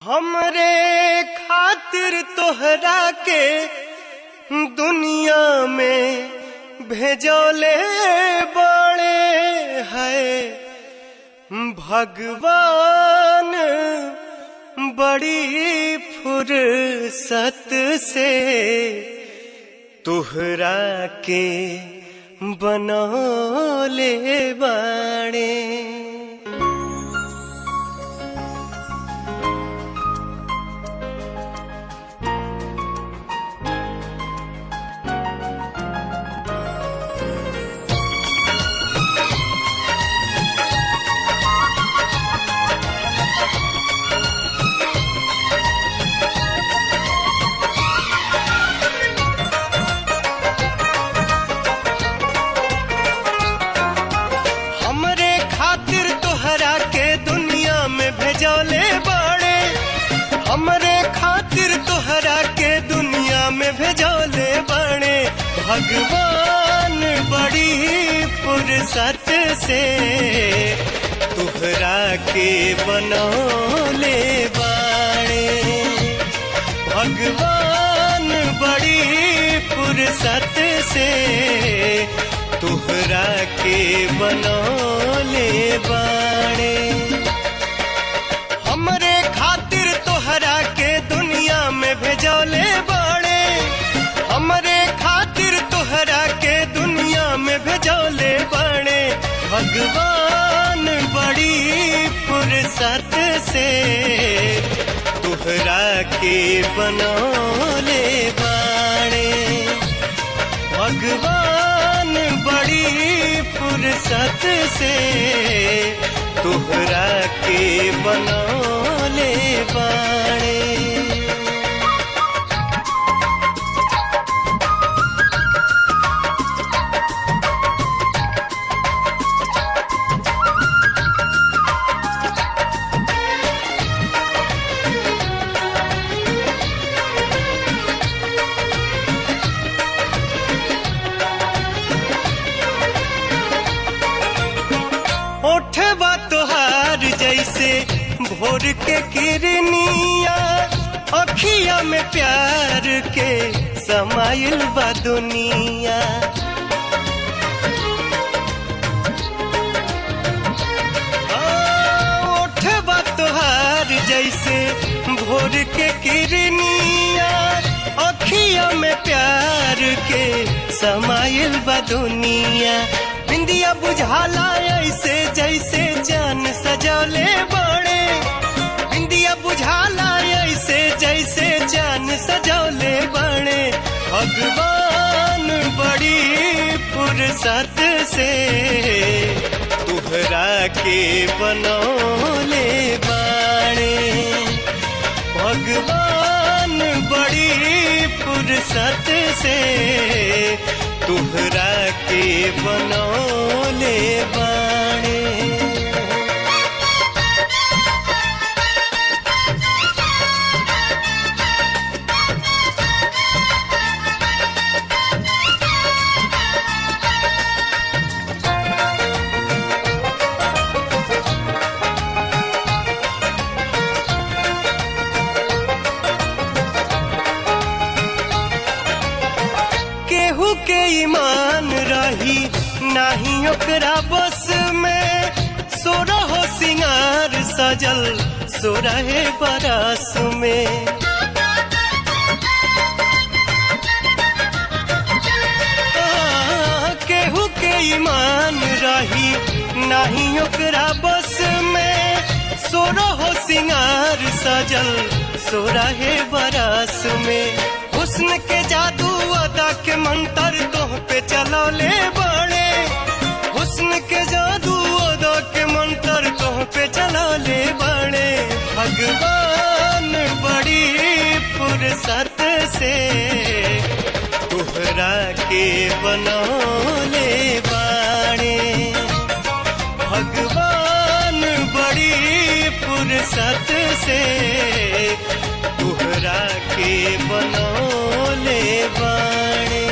हमरे खातिर तोहरा के दुनिया में भेजोले बड़े है भगवान बड़ी फुर्सत से तोहरा के बनौले बाड़े। भेजौले बड़े हमरे खातिर तोहरा के दुनिया में भेजौले बड़े भगवान बड़ी फुर्सत से तोहरा के बनौले बाड़े। भगवान बड़ी फुर्सत से तोहरा के बनौले बाड़े। हमरे खातिर तोहरा के दुनिया में भेजौले बड़े हमरे खातिर तोहरा के दुनिया में भेजौले बड़े भगवान बड़ी फुर्सत से तोहरा के बनौले बाड़े। भगवान बड़ी फुर्सत से तोहरा के बनौले बाड़े। ओठवा तोहार जैसे भोर के किरनिया अखिया में प्यार के समाइल बा दुनिया। ओठवा तोहार जैसे भोर के किरनिया अखिया में प्यार के समाइल बा दुनिया। बिंदिया बुझाला ऐसे जैसे जान सजौले बड़े बिंदिया बुझाला ऐसे जैसे जान सजौले बड़े भगवान बड़ी फुर्सत से तोहरा के बनौले बाड़े। भगवान बड़ी फुर्सत से तोहरा के बनौले बाड़े। केहू के ईमान रही नाही ओकरा बस में सोरहो सिंगार सजल सोरहे बरस में। केहू के ईमान रही नाही ओकरा बस में सोरहो सिंगार सजल सोरहे बरस में। हुस्न के जादू अदा के मंतर तोह पे चलौले बड़े हुस्न के जादू अदा के मंतर तोह पे चलौले बड़े भगवान बड़ी फुर्सत से तोहरा के बनौले बाड़े। भगवान बड़ी फुर्सत से तोहरा के बनौले बाड़े।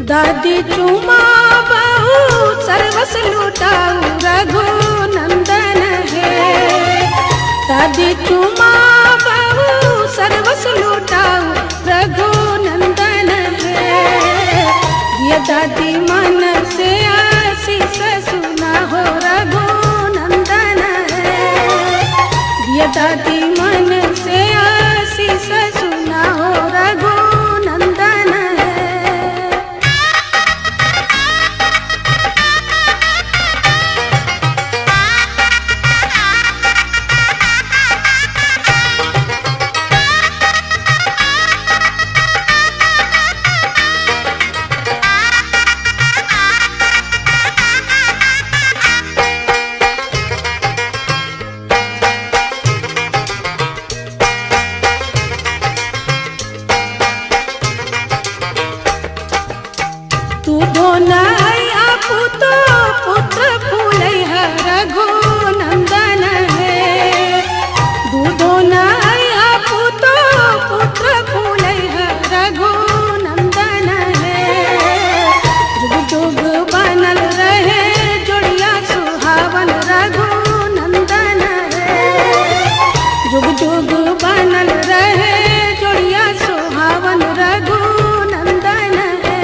दादी चुमा बहु सर्वस लुटाऊ रघुनंदन है। दादी चुमा बहु सर्वस लुटाऊ रघुनंदन है। ये दादी मन से आशीष सुना हो रघुनंदन है। ये दादी मन से आशीष सुना हो रघुनंदन है। तू धोनाया पुतो पुत्र फूलै है रघुनंदन है। दूधो नया पुतो पुत्र फूलै है रघुनंदन है। जुग जुग बनल रहे जोड़िया सुहावन रघुनंदन है। जुग जुग बनल रहे जोड़िया सुहावन रघुनंदन है।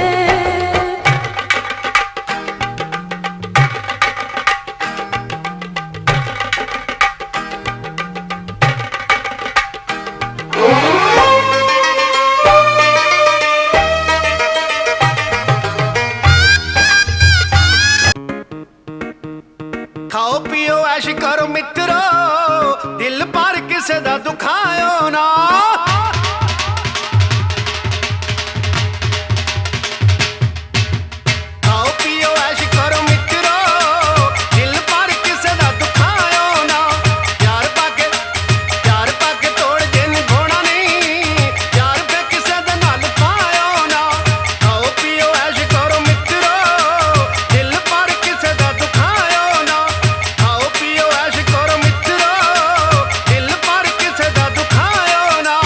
खाओ पियो ऐश करो मित्रो, दिल पर किसे दा दुखायो ना। खाओ पियो ऐश करो मित्रो, दिल पर किसे दा दुखायो ना। प्यार पाके तोड़ जे निभाना नहीं, प्यार पे किसे दे नाल पायो ना। खाओ पियो ऐश करो मित्रो, दिल पर किसे दा दुखायो ना। खाओ पियो ऐश करो मित्रो, दिल पर किसे दा दुखायो ना।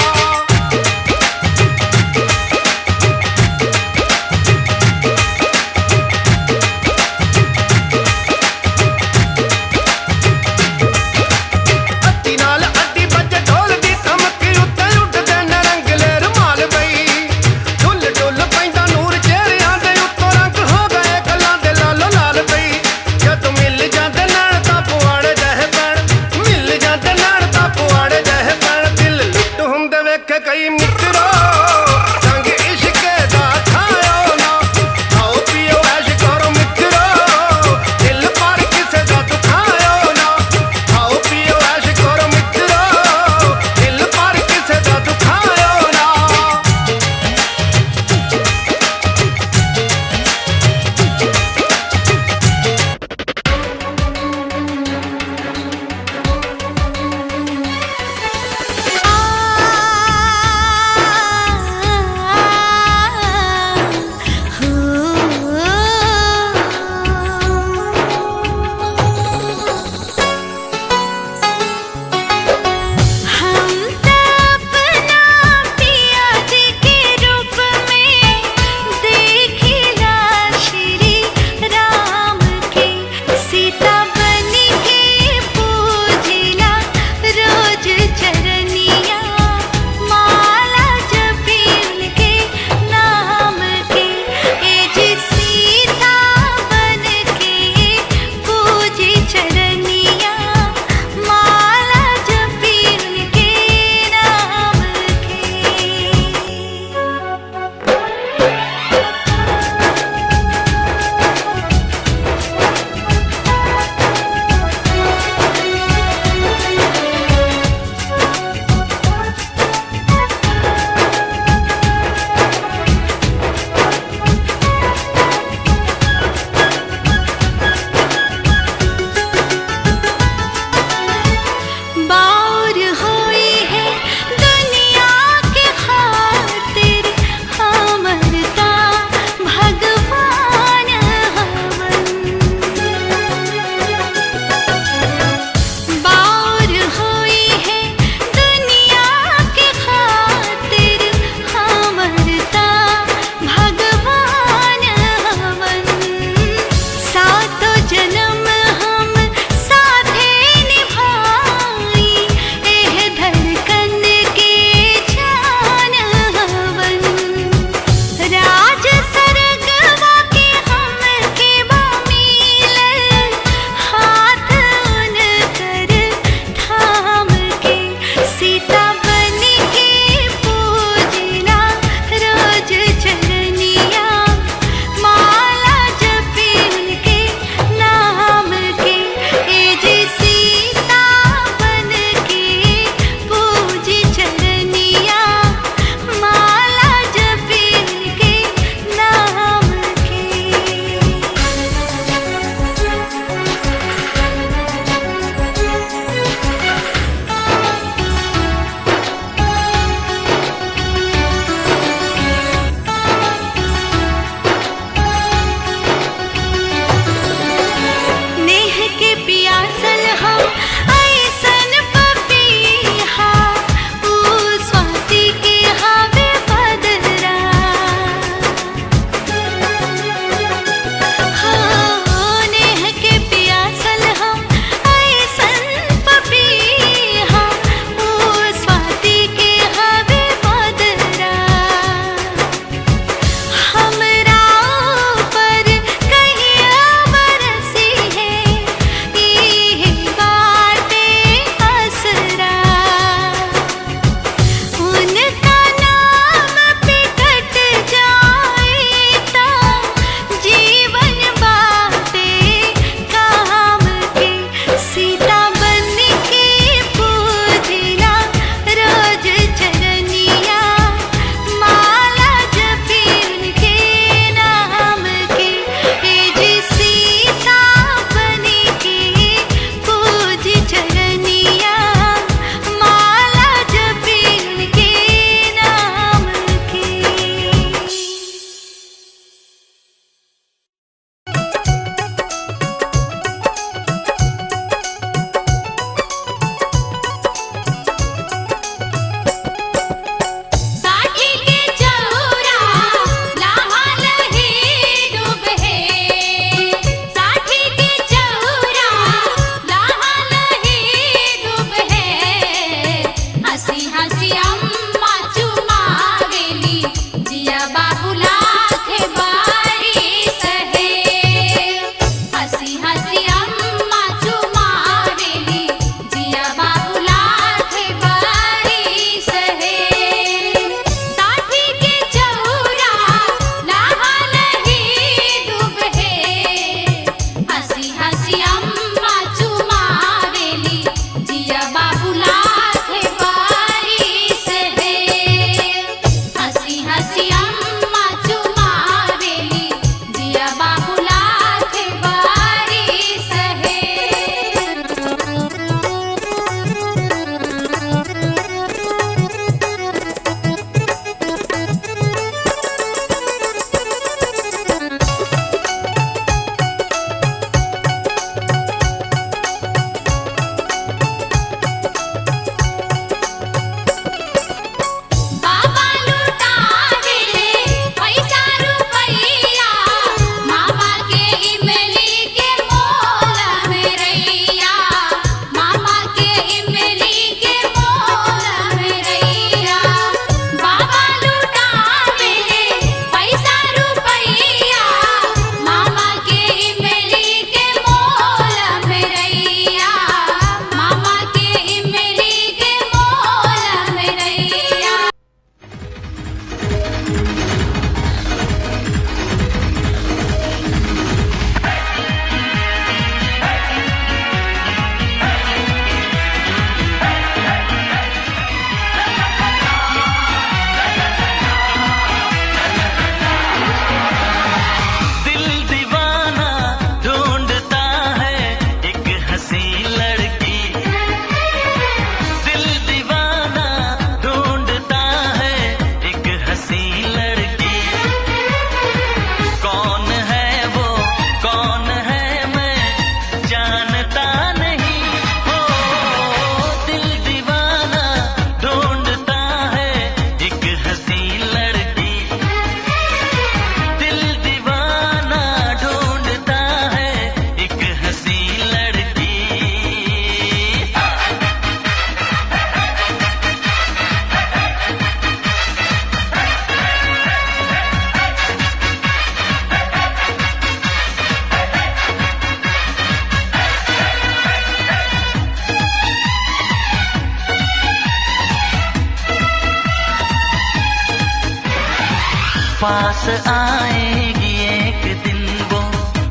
पास आएगी एक दिन वो,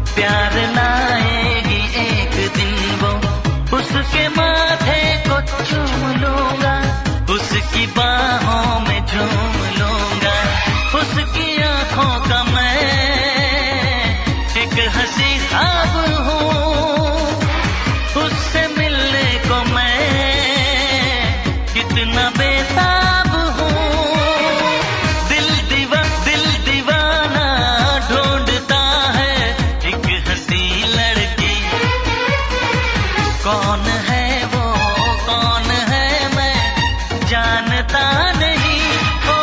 प्यार लाएगी एक दिन वो। उसके माथे को चूम लूंगा, उसकी बाहों में झूम लूंगा। उसकी आंखों का मैं एक हंसी ख्वाब हूँ, उससे मिलने को मैं कितना बेताब हूँ। दिल दीवाना ढूंढता है एक हंसी लड़की। कौन है वो, कौन है मैं जानता नहीं। ओ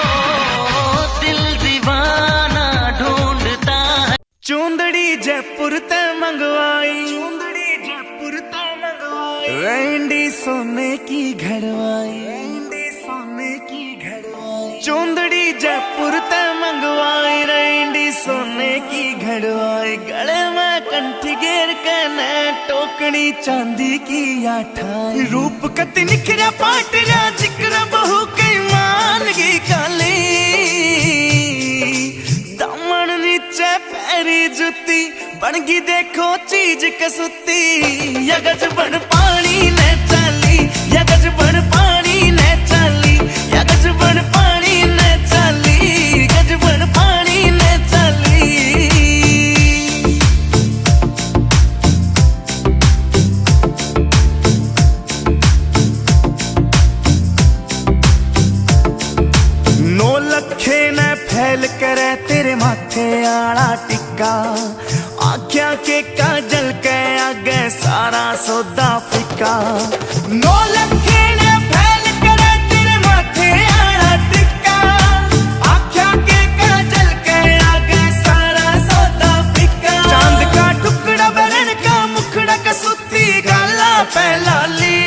दिल दीवाना ढूंढता है। चूंदड़ी जयपुर ते मंगवाई, रैंडी सोने की घड़वाई, चूंदड़ी जयपुर ते मंगवाई, रैंडी सोने की घड़वाई। गले में कंठी घेर के ने टोकनी चांदी की आठाई। रूप कति निखरा पाटरा जिक्र बहु कई मान की काली। दामन नीचे पैरी जुती बनगी देखो चीज कसुती। यगज बन पानी ने चाली, यगज बन पानी ने चाली, यगज बन पानी ने चाली, गज बन पानी ने चाली। नौ लखे ने फैल करे तेरे माथे आला टिक्का। आख्या के काजल के आगे सारा सौदा फिका। 9 लखे ने फैल करे तेरे माथे आला टिक्का। आख्या के काजल के आगे सारा सौदा फिका। चांद का टुकड़ा बरन का मुखड़ा कसूती गाला पहलाली।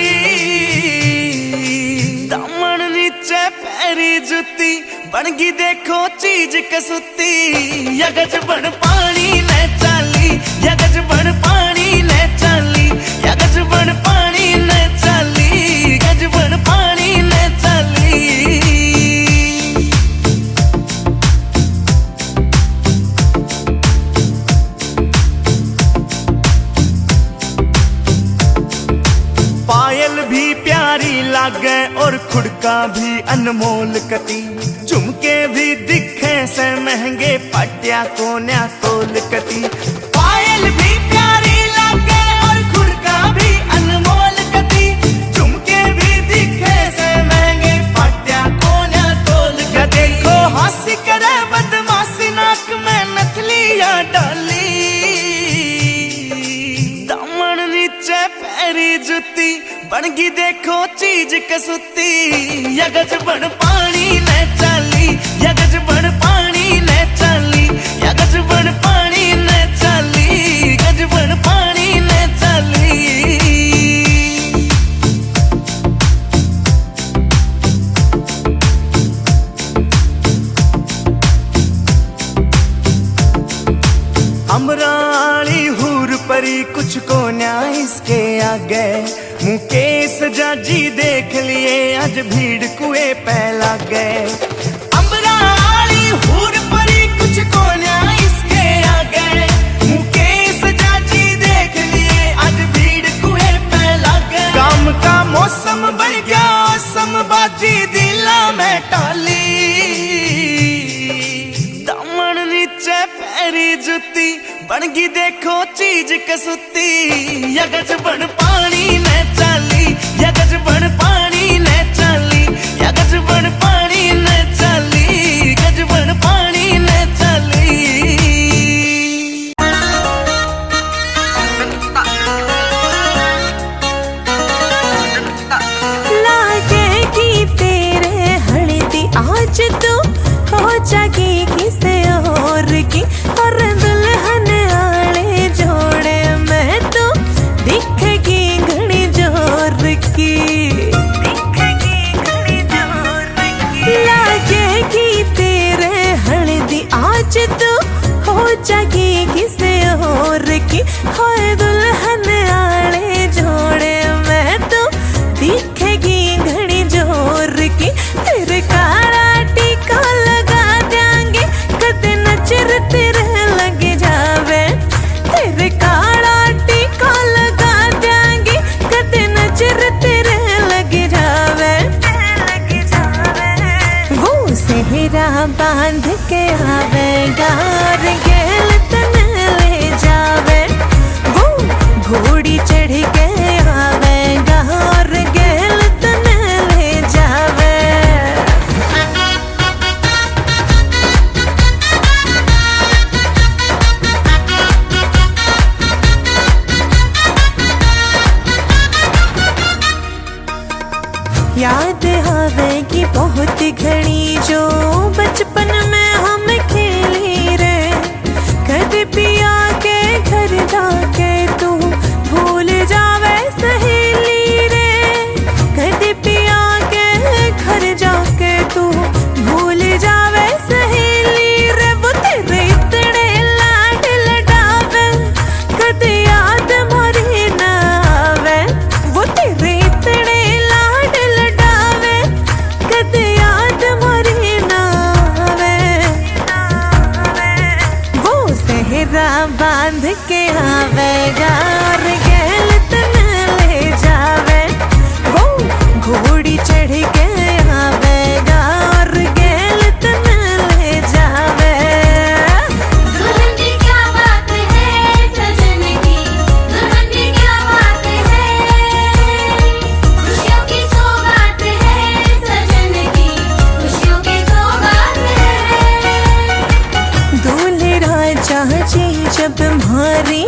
दामन नीचे पैरी जुती बनगी देखो चीज कसुती। यगज बन पानी ने चाली, यगज बन पानी ने चाली, यगज बन पानी ने चाली, गज बन पानी ने चाली। पायल भी प्यारी लागे और खुड़का भी अनमोल कती। झुमके भी दिखे से महंगे पाटिया कोन्या तोल कती। पायल भी प्यारी लागे और खुड़का भी अनमोल कती। झुमके भी दिखे से महंगे पाटिया कोन्या तोल कती। देखो हासी करे बदमाशी नाक में नथलियां डाली। दामन नीचे पैरी जुती बनगी देखो चीज कसुती। यगज बन पानी ने चाली, यगज बन पानी ने चाली, यगज बन पानी ने चाली, गज बन पानी ने चाली। अमराली हूर परी कुछ को न्याय इसके आगे। मुकेश जाजी देख लिए आज भीड़ कुएं पे लग गए। अमराली हूर परी कुछ को न्याय इसके आगे। मुकेश जाजी देख लिए आज भीड़ कुएं पे लग गए। काम का मौसम बढ़ गया समबाजी दिला में टाली। दामन नीचे पैरी जुती बनगी देखो चीज कसुती। यगज बन पानी ने चाली, यगज बन पानी ने चाली, यगज बन पानी ने चाली, गज बन पानी ने चाली। लागेगी तेरे हल्दी आज तू हो जागी किसे और की। और दुल्हन आले जोड़े में तू दिखेगी घड़ी जोर की, दिखेगी घड़ी जोर की। लागेगी तेरे हल्दी आज तू हो जागी किसे और की। होए दुल्हन आले जोड़े में तू दिखेगी घड़ी जोर की। तेरे काला टीका लगा देंगे सेहरा बांध के आवेगा और गैल तन ले जावे, वो घोड़ी चढ़ के आवेगा और गैल तन ले जावे। दुल्हन की क्या बात है सजन की, दुल्हन की क्या बात है, खुशियों की सौगात है सजन की, खुशियों की सौगात है। दूल्हे राजा जी जब हमारी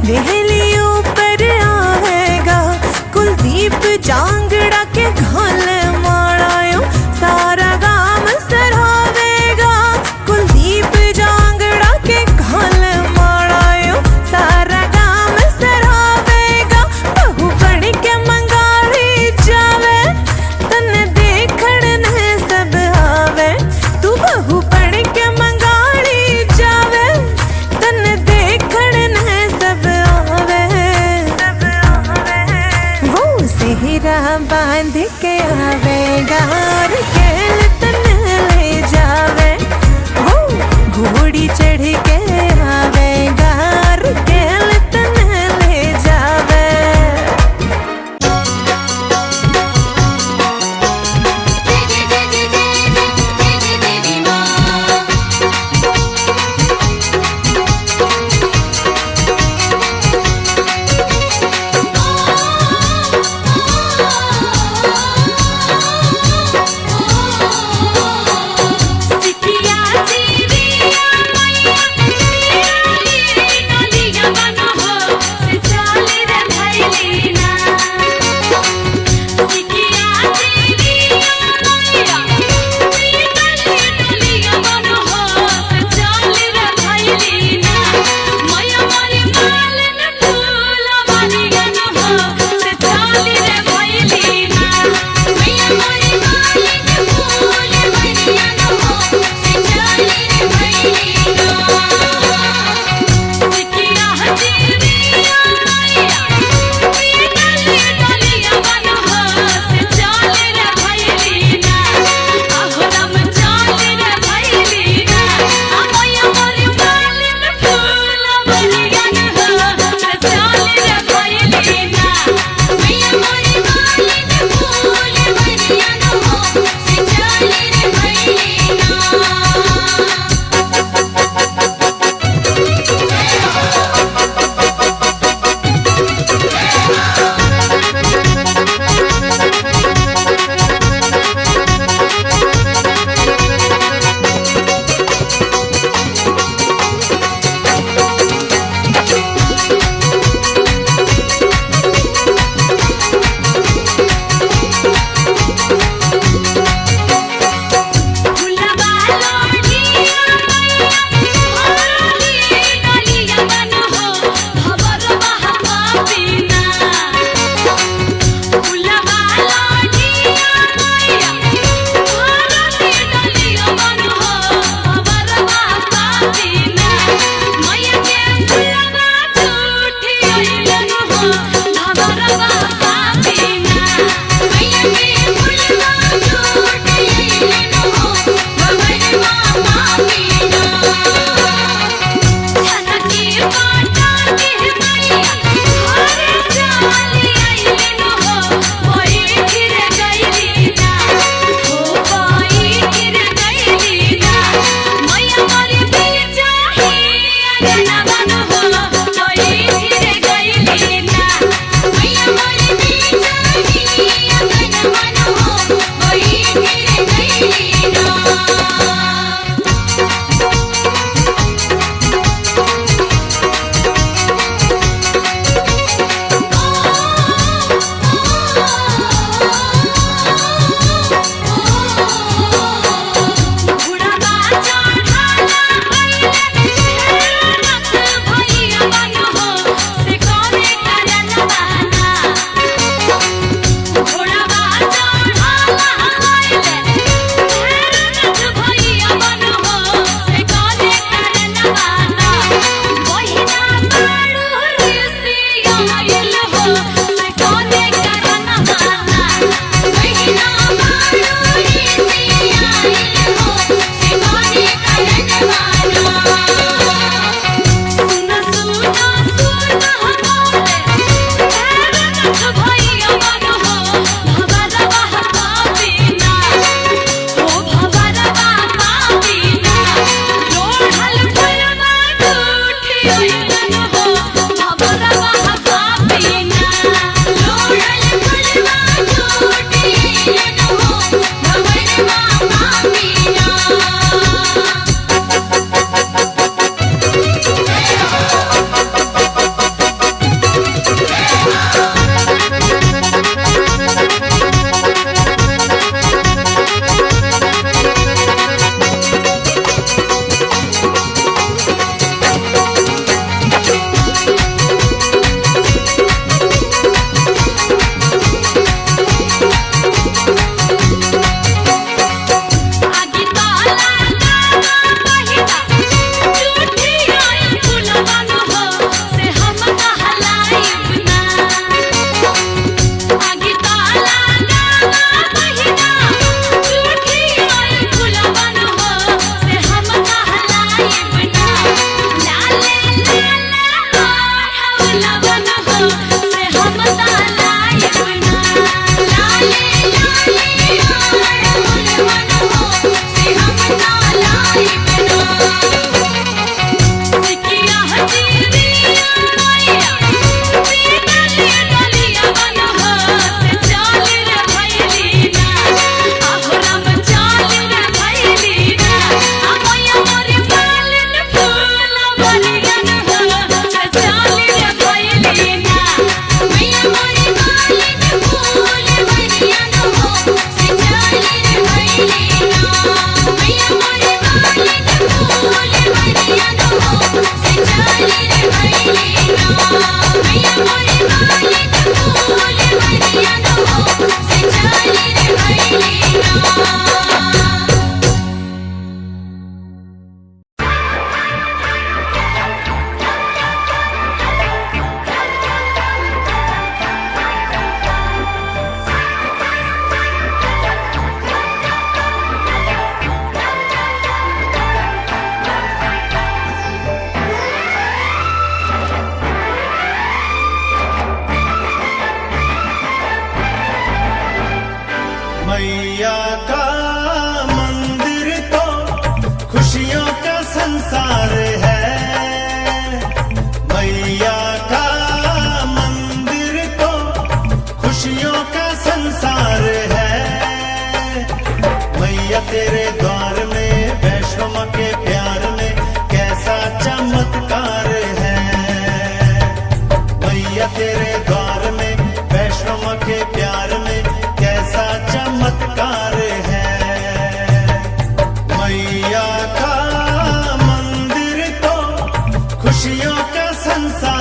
दहलियों पर आएगा, कुलदीप जांगड़ा के घाल माड़ायो सारा गाम सरावेगा, कुलदीप जांगड़ा के घाल माड़ायो सारा गाम सरावेगा। बहू बन के मंगारी जावे, तन देखण ने सब आवे, तू बहू बन के मंगारी जावे, तन देखण ने सब आवे। वो सेहरा बांध के आवेगा और गैल तन ले जावे, वो घोड़ी चढ़ के आवेगा और गैल तन ले जावे। जय जय जय जय जय जय देवी माँ। सिकिया जीविया मैया डलिया बनो हो से चाल रे भैलीना। सिकिया जीविया मैया डलिया बनो हो से चाल रे भैलीना। मैया मोरी मालन फूल बनियन हो से चाल रे भैलीना। मैया मोरी मालन फूल बनियन हो से चाल रे भैलीना। सिकिया जीविया मैया डलिया बनो हो से चाल रे भैलीना। आहोरम चाल रे भैलीना। मैया मोरी मालन फूल बनियन हो से चाल रे भैलीना। मैया मोरी मालन फूल बनियन हो से चाल रे भैलीना। फुलवा लोढ़िया मैया डलिया बनो हो भवर बहवा बिना। फुलवा लोढ़िया मैया डलिया बनो हो भवर बहवा बिना। मैया के फुलवा टूटी अइलन हो भवर बहवा बिना। मैया के फुलवा टूटी अइलन हो भवर बहवा बिना। जनकी माता के मैया घरे जाली अइलन हो कोई गिर गइलीना, हो कोई गिर गइलीना। मैया मोरी बिचाही अंगना बनो हो कोई गिर गइलीना। मैया मोरी बिचाही अंगना बनो हो कोई गिर गइलीना। बुढ़वा चढ़ाला अइले रथ भैया मैयन हो चाली रे भैली ना मैया मोरी मालिन फूल मैयन हो चाली रे भैली ना मैया मोरी मालिन फूल मैयन हो चाली रे भैली ना मैया मोरी मालिन फूल मैयन हो चाली रे भैली ना मैया का मंदिर तो खुशियों का संसार है। मैया का मंदिर तो खुशियों का संसार है। मैया तेरे द्वार में वैष्णो माँ के प्यार में कैसा चमत्कार है। मैया तेरे द्वार में वैष्णो माँ के प्यार में कैसा चमत्कार है। मैया का मंदिर तो खुशियों का संसार